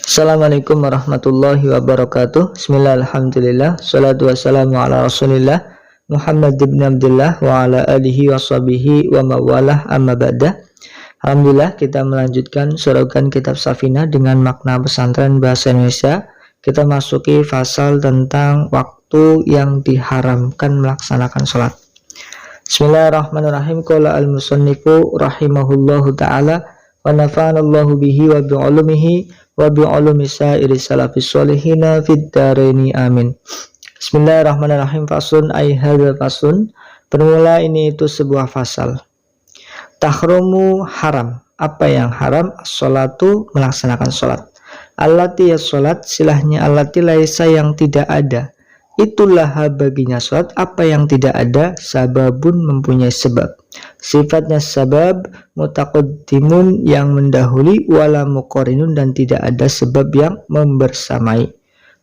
Assalamualaikum warahmatullahi wabarakatuh. Bismillah, alhamdulillah, salatu wassalamu ala rasulillah Muhammad ibn Abdullah wa ala alihi wa sahbihi wa mawalah, amma ba'dah. Alhamdulillah, kita melanjutkan suraukan kitab Safinah dengan makna pesantren bahasa Indonesia. Kita masuki fasal tentang waktu yang diharamkan melaksanakan sholat. Bismillahirrahmanirrahim. Qala al-musannifu rahimahullahu ta'ala wa nafa'anallahu bihi wa bi'ulumihi wa bi'ulumi sa'iri salafis sholihina fid dharaini amin. Bismillahirrahmanirrahim. Fasun ay hadza fasun. Bermula ini itu sebuah fasal. Tahrumu haram. Apa yang haram? As-sholatu, melaksanakan sholat. Allati ya sholat, silahnya allati laisa, yang tidak ada. Itulah baginya sholat apa yang tidak ada, sababun, mempunyai sebab. Sifatnya sabab, mutaqaddimun, yang mendahului, wala muqarinun, dan tidak ada sebab yang membersamai.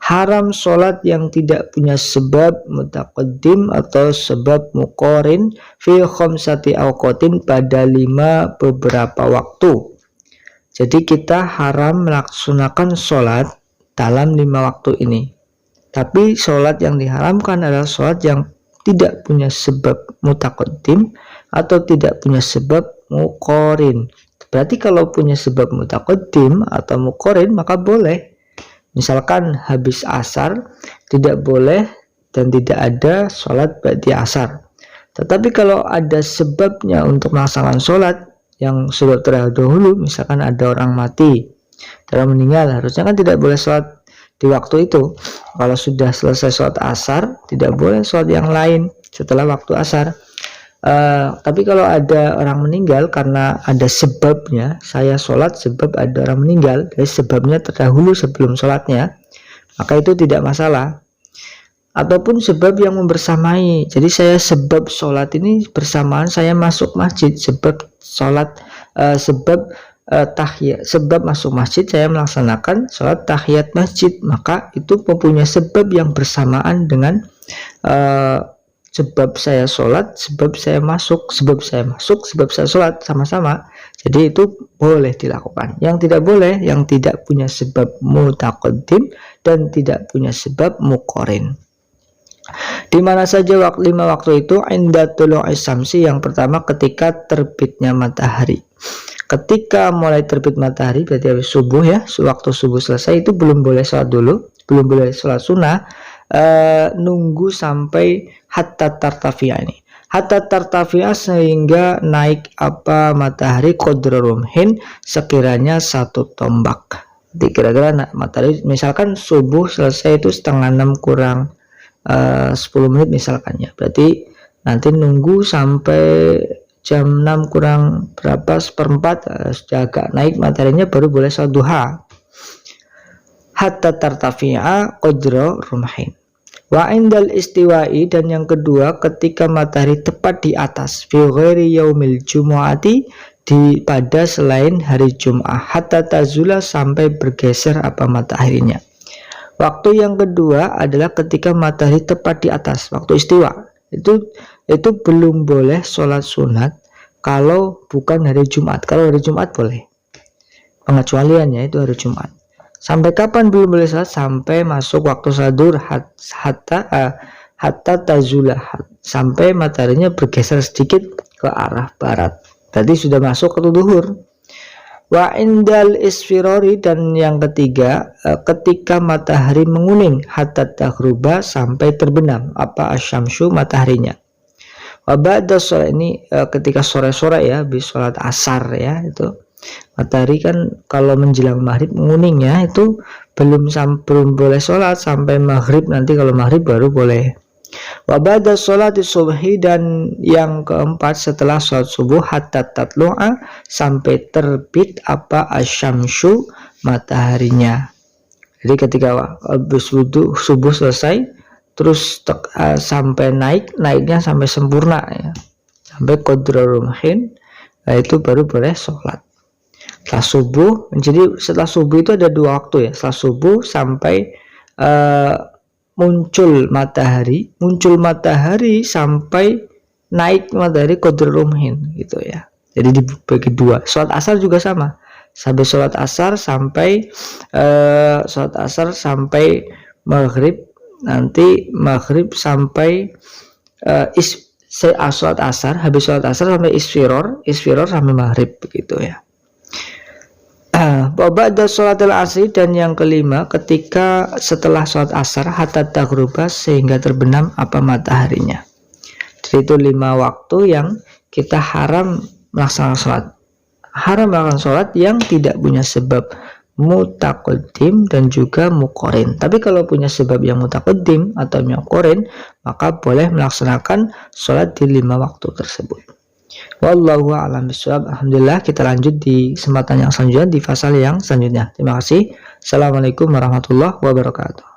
Haram sholat yang tidak punya sebab mutaqaddim atau sebab muqarin fi khamsati awqatin, pada 5 beberapa waktu. Jadi kita haram melaksanakan sholat dalam 5 waktu ini. Tapi sholat yang diharamkan adalah sholat yang tidak punya sebab mutaqaddim atau tidak punya sebab muqarin. Berarti kalau punya sebab mutaqaddim atau muqarin maka boleh. Misalkan habis asar tidak boleh dan tidak ada sholat ba'di asar. Tetapi kalau ada sebabnya untuk melaksanakan sholat yang sudah terdahulu, misalkan ada orang mati, orang meninggal, harusnya kan tidak boleh sholat di waktu itu. Kalau sudah selesai sholat asar, tidak boleh sholat yang lain setelah waktu asar. Tapi kalau ada orang meninggal karena ada sebabnya, saya sholat sebab ada orang meninggal, jadi sebabnya terdahulu sebelum sholatnya, maka itu tidak masalah. Ataupun sebab yang membersamai, jadi saya sebab sholat ini bersamaan saya masuk masjid, sebab sholat tahiyat, sebab masuk masjid saya melaksanakan sholat tahiyat masjid, maka itu mempunyai sebab yang bersamaan dengan sebab saya sholat, sebab saya masuk, sebab saya sholat, sama-sama. Jadi itu boleh dilakukan. Yang tidak boleh, yang tidak punya sebab mutaqaddim dan tidak punya sebab muqarin. Di mana saja 5 waktu itu? Inda tulu'is syamsi, yang pertama ketika terbitnya matahari. Ketika mulai terbit matahari berarti habis subuh ya, waktu subuh selesai itu belum boleh sholat dulu, belum boleh sholat sunnah. Nunggu sampai hatta tartafi'a, ini hatta tartafi'a, sehingga naik matahari qadra rumhin, sekiranya 1 tombak. Jadi kira-kira matahari misalkan subuh selesai itu 5:30 kurang 10 menit misalkan ya, berarti nanti nunggu sampai jam 6 kurang berapa, 1/4, sudah agak naik mataharinya, baru boleh sholat duha. Hatta tartafi'a qadra rumhin. Wa indal istiwa'i, dan yang kedua ketika matahari tepat di atas, fi ghairi yaumil jumu'ati, pada selain hari Jum'ah, hatta tazula, sampai bergeser mataharinya. Waktu yang kedua adalah ketika matahari tepat di atas, waktu istiwa. Itu belum boleh sholat sunat kalau bukan hari Jumat. Kalau hari Jumat boleh. Pengecualiannya itu hari Jumat. Sampai kapan belum boleh sholat? Sampai masuk waktu sadur, hatta tazula, sampai mataharinya bergeser sedikit ke arah barat. Tadi sudah masuk ke duhur. Wa indal isfirori, dan yang ketiga ketika matahari menguning, hatta taghruba, sampai terbenam asyamsu, mataharinya. Wa ba'da sholat, ini ketika sore-sore ya, habis sholat asar ya, itu matahari kan kalau menjelang maghrib menguning ya, itu belum boleh sholat sampai maghrib, nanti kalau maghrib baru boleh. Wa ba'da sholati subhi, dan yang keempat setelah sholat subuh, hatta tatlu'a, sampai terbit asyamsu, mataharinya. Jadi ketika habis subuh selesai terus sampai naiknya sampai sempurna ya, sampai qadra rumhin, itu baru boleh sholat. Setelah subuh, jadi setelah subuh itu ada 2 waktu ya, setelah subuh sampai muncul matahari sampai naik matahari qadra rumhin gitu ya. Jadi dibagi 2. Sholat asar juga sama, habis sholat asar sampai maghrib, nanti maghrib sampai sholat asar, habis sholat asar sampai isfiror sampai maghrib, begitu ya. Ba'da sholatil asri, dan yang kelima ketika setelah sholat asar hatta taghruba, sehingga terbenam apa mataharinya. Jadi itu 5 waktu yang kita haram melaksanakan sholat yang tidak punya sebab mutaqaddim dan juga muqarin. Tapi kalau punya sebab yang mutaqaddim atau muqarin, maka boleh melaksanakan sholat di 5 waktu tersebut. Wallahu a'lam bishawab. Alhamdulillah, kita lanjut di kesempatan yang selanjutnya, di fasal yang selanjutnya. Terima kasih. Assalamualaikum warahmatullahi wabarakatuh.